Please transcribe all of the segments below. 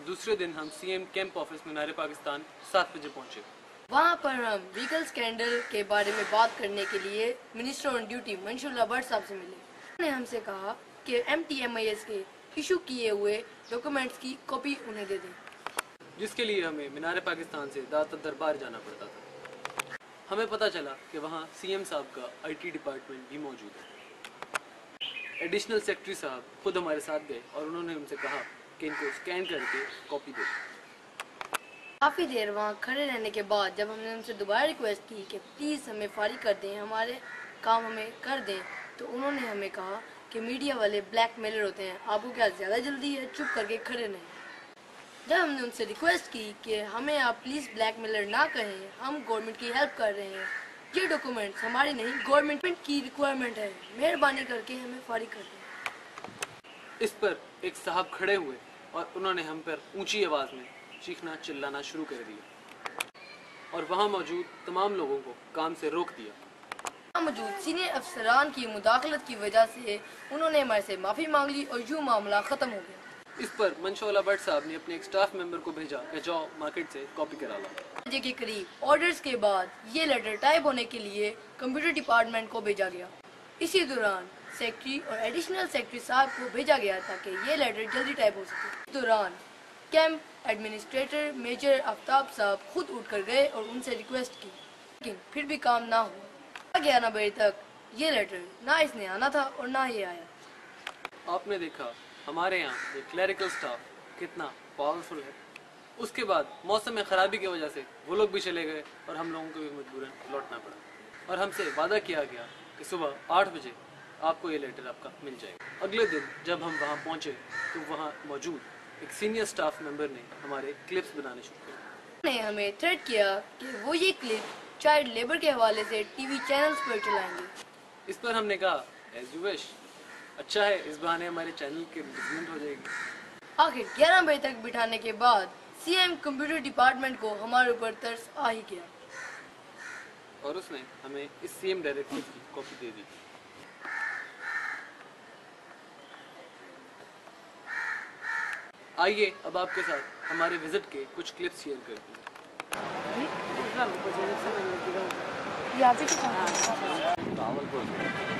दूसरे दिन हम सीएम कैंप ऑफिस मीनार पाकिस्तान 7 बजे पहुंचे। वहाँ पर हम व्हीकल स्कैंडल के बारे में बात करने के लिए मिनिस्टर ऑन ड्यूटी मंशुल्लाह भट्ट साहब से मिले। उन्होंने हमसे कहा कि MTMIS के इशू किए हुए डॉक्यूमेंट्स की कॉपी उन्हें दे दें, जिसके लिए हमें मीनार पाकिस्तान से दाता दरबार जाना पड़ता था। हमें पता चला कि वहाँ सीएम साहब का IT डिपार्टमेंट भी मौजूद है। एडिशनल सेक्रेटरी साहब खुद हमारे साथ गए और उन्होंने हमसे कहा कि इनको स्कैन करके कॉपी दे। काफ़ी देर वहाँ खड़े रहने के बाद जब हमने उनसे दोबारा रिक्वेस्ट की कि प्लीज़ हमें फारिग कर दें, हमारे काम हमें कर दें, तो उन्होंने हमें कहा कि मीडिया वाले ब्लैकमेलर होते हैं, आपको क्या ज़्यादा जल्दी है, चुप करके खड़े नहीं। जब हमने उनसे रिक्वेस्ट की कि हमें आप प्लीज़ ब्लैकमेलर ना कहें, हम गवर्नमेंट की हेल्प कर रहे हैं, ये डॉक्यूमेंट्स हमारी नहीं गवर्नमेंट की रिक्वायरमेंट है, मेहरबानी करके हमें फारिग कर दें। इस पर एक साहब खड़े हुए और उन्होंने हम पर ऊंची आवाज़ में चीखना चिल्लाना शुरू कर दिया और वहाँ मौजूद तमाम लोगों को काम से रोक दिया। वहाँ मौजूद सीनियर अफसरान की मुदाखलत की वजह से उन्होंने हमारे से माफ़ी मांग ली और यूँ मामला ख़त्म हो गया। इस पर मंशुल्लाह भट्ट साहब ने अपने एक स्टाफ मेंबर को भेजा कि जाओ मार्केट से कॉपी करा लो। बजे के करीब ऑर्डर्स के बाद ये लेटर टाइप होने के लिए कंप्यूटर डिपार्टमेंट को भेजा गया। इसी दौरान सेक्रेटरी और एडिशनल सेक्रेटरी साहब को भेजा गया था कि ये लेटर जल्दी टाइप हो सके। इस दौरान कैंप एडमिनिस्ट्रेटर मेजर आफ्ताब साहब खुद उठकर गए और उनसे रिक्वेस्ट की, लेकिन फिर भी काम ना हुआ। 11 बजे तक ये लेटर ना इसने आना था और ना ये आया। आपने देखा हमारे यहाँ ये क्लरिकल स्टाफ कितना पावरफुल है। उसके बाद मौसम में खराबी की वजह से वो लोग भी चले गए और हम लोगों को भी मजबूरन लौटना पड़ा और हमसे वादा किया गया कि सुबह 8 बजे आपको ये लेटर आपका मिल जाएगा। अगले दिन जब हम वहाँ पहुँचे तो वहाँ मौजूद एक सीनियर स्टाफ मेंबर ने हमारे क्लिप्स बनाने शुरू किए। उन्होंने हमें थ्रेट किया कि वो ये क्लिप चाइल्ड लेबर के हवाले से टीवी चैनल्स पर चलाएंगे। इस पर हमने कहा एज यू विश, अच्छा है इस बहाने हमारे चैनल की एडवर्टाइजमेंट हो जाएगी। आखिर 11 बजे तक बिठाने के बाद सीएम कंप्यूटर डिपार्टमेंट को हमारे ऊपर तरस आ ही गया और उसने हमें इस सीएम डायरेक्टिव की कॉपी दे दी। आइए अब आपके साथ हमारे विजिट के कुछ क्लिप्स शेयर करते हैं।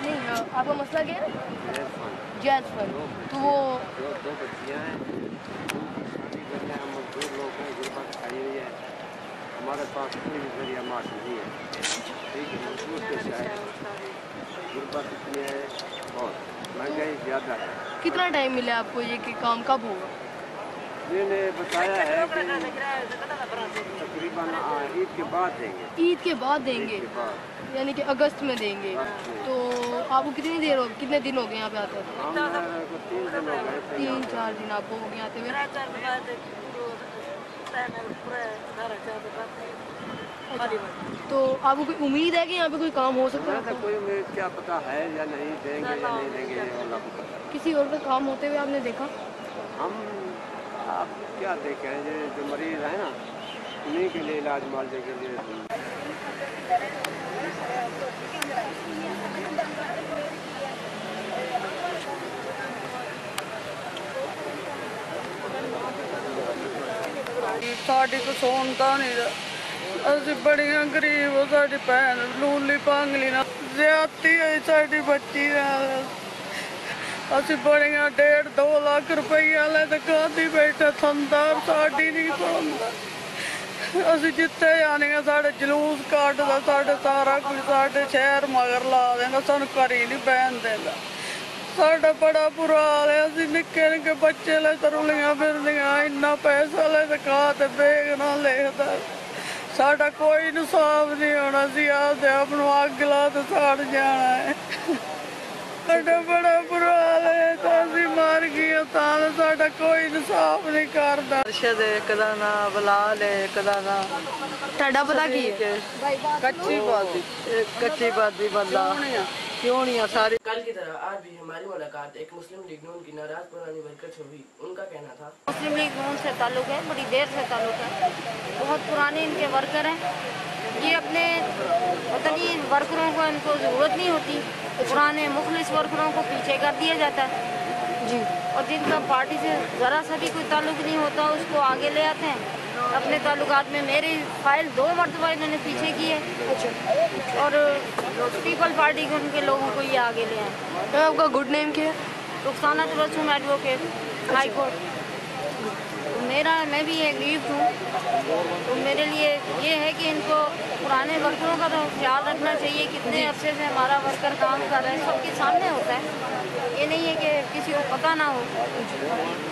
नहीं, आपका मसला क्या है? Jazz fund. तो वो दो बच्चियाँ हैं, शादी करने हम मजदूर लोग हैं, गुर्बत खाई हुई है, हमारे पास कोई भी जरिया माश नहीं है। ठीक है, मजदूर पेश है, गुर्बत इतनी है, बहुत महंगाई ज़्यादा है। कितना टाइम मिला आपको ये कि काम कब होगा? मैंने बताया है कि तकरीबन ईद के बाद देंगे। ईद के बाद देंगे, ईद के बाद, यानी कि अगस्त में देंगे। तो आपको कितनी देर हो, कितने दिन हो गए यहाँ पे आते हुए? हम को 3 दिन हो गए। 3-4 दिन आपको हो गए आते हुए। तो आपको कोई उम्मीद है कि यहाँ पे कोई काम हो सकता है? कोई उम्मीद क्या पता है या नहीं, देंगे या नहीं देंगे, ये अल्लाह को पता है। किसी और का काम होते हुए आपने देखा? हम आप क्या देखें, जो मरीज है ना उन्हीं के लिए इलाज मुआवजे के लिए। साड़ी को सोनता नहीं असी बड़िया गरीब हो, साड़ी भैन लूली भांगली ना ज्यादती है साड़ी बच्ची असी बड़िया 1.5-2 लाख रुपया ले तो गादी बैठे थंदा साड़ी नहीं सोनता। असी जिते जाने साढ़े जलूस कटदा, साढ़े सारा कुछ साढ़े शहर मगर ला देंगे, सानू घरी नहीं बहन देंदा। साढ़ा बड़ा बुरा हाल है, असी निक्के निक्के बच्चे ले तरुलियां फिरदियां, इन्ना पैसा ले तो खा ते बेगना लिखदा। साढ़ा कोई इंसाफ नहीं होना, सी आपदे अपनों अग ला तो सड़ जाना है। साढ़ा बड़ा बुरा हाल है, तो असी मर गए तां साढ़ा कोई इंसाफ नहीं करदा। अरशद एक दा ना, बलाल एक दा ना। ਤੁਹਾਡਾ पता की है? कच्ची बादी बंदा क्यों नहीं सारी। कल की तरह आज भी हमारी मुलाकात एक मुस्लिम लीग नून की नाराज पुरानी वर्कर से हुई। उनका कहना था मुस्लिम लीग नून से ताल्लुक़ है, बड़ी देर से ताल्लुक़ है, बहुत पुराने इनके वर्कर हैं। ये अपने वतनी वर्करों को इनको ज़रूरत नहीं होती, पुराने मुखलिस वर्करों को पीछे कर दिया जाता है। जी। और जिनका पार्टी से ज़रा सा भी कोई ताल्लुक नहीं होता उसको आगे ले आते हैं अपने ताल्लुकात में। मेरी फाइल 2 मरतबा इन्होंने पीछे की है। अच्छा। और पीपल पार्टी के उनके लोगों को ये आगे ले आए। तो आपका गुड नेम क्या है? Rukhsana Tabassum advocate, high court. मैं भी एक लीव हूँ, तो मेरे लिए ये है कि इनको पुराने वर्करों का तो ख्याल रखना चाहिए। कितने अरसे से हमारा वर्कर काम कर रहा है, सबके सामने होता है। ये नहीं है कि किसी को पता ना हो।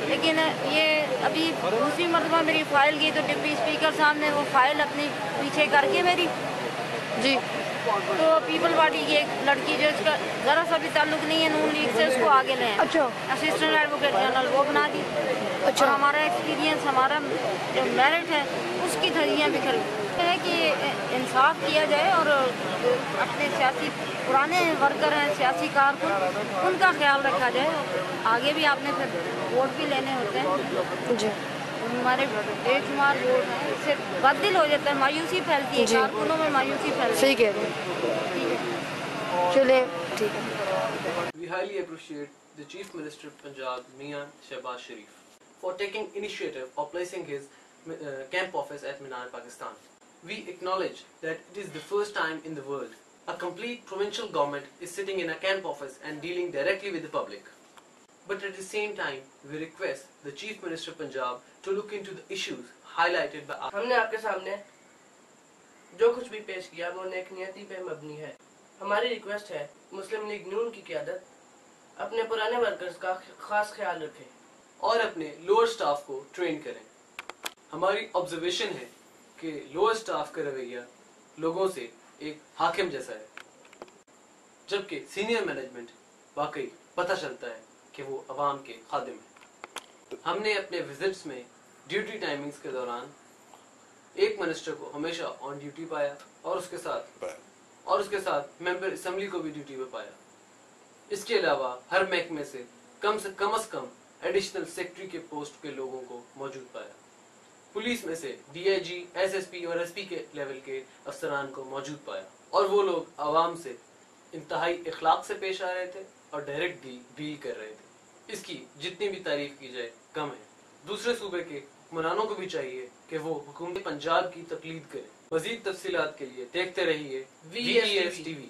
लेकिन ये अभी दूसरी मरतबा मेरी फ़ाइल की तो डिप्टी स्पीकर साहब ने वो फाइल अपनी पीछे करके मेरी जी। तो पीपल पार्टी की एक लड़की जो इसका ज़रा सा भी ताल्लुक नहीं है नून लीग से, उसको आगे लें। अच्छा। असिस्टेंट एडवोकेट जनरल वो बना दी। अच्छा। और हमारा एक्सपीरियंस, हमारा जो मेरिट है उसकी धज्जियाँ बिखर है कि इंसाफ किया जाए और अपने सियासी पुराने वर्कर हैं, सियासी कारकुन, उनका ख्याल रखा जाए। आगे भी आपने फिर वोट भी लेने होते हैं। जी। हमारे बेशुमार वोट हैं, इससे बददिल हो जाता है, मायूसी फैलती है, जी। कारकुनों में मायूसी फैलती है। सही कह रहे हैं। चलिए ठीक है। We highly appreciate the Chief Minister of Punjab, Mian Shehbaz Sharif, for taking initiative of placing his camp office at Minar, Pakistan. We acknowledge that it is the first time in the world a complete provincial government is sitting in a camp office and dealing directly with the public. But at the same time, we request the Chief Minister of Punjab to look into the issues highlighted by us. हमने आपके सामने जो कुछ भी पेश किया वो नेक नियति पे मबनी है। हमारी रिक्वेस्ट है मुस्लिम लीग नून की क़यादत अपने पुराने वर्कर्स का खास ख्याल रखे और अपने लोअर स्टाफ को ट्रेन करें। हमारी ऑब्जर्वेशन है कि लोअर स्टाफ का रवैया लोगों से एक हाकिम जैसा है, जबकि सीनियर मैनेजमेंट वाकई पता चलता है कि वो अवाम के खादिम हैं। हमने अपने विजिट्स में ड्यूटी टाइमिंग्स के दौरान एक मिनिस्टर को हमेशा ऑन ड्यूटी पाया और उसके साथ मेंबर असेंबली को भी ड्यूटी पे पाया। इसके अलावा हर महकमे से कम एडिशनल सेक्रेटरी के पोस्ट के लोगों को मौजूद पाया। पुलिस में से डीआईजी, एसएसपी और एसपी के लेवल के अफसरान को मौजूद पाया और वो लोग आवाम से इंतहाई इखलाक से पेश आ रहे थे और डायरेक्ट डील कर रहे थे। इसकी जितनी भी तारीफ की जाए कम है। दूसरे सूबे के हुक्मरानों को भी चाहिए कि वो हुकूमत पंजाब की तकलीद करें। मजीद तफसीलात के लिए देखते रहिए VES TV।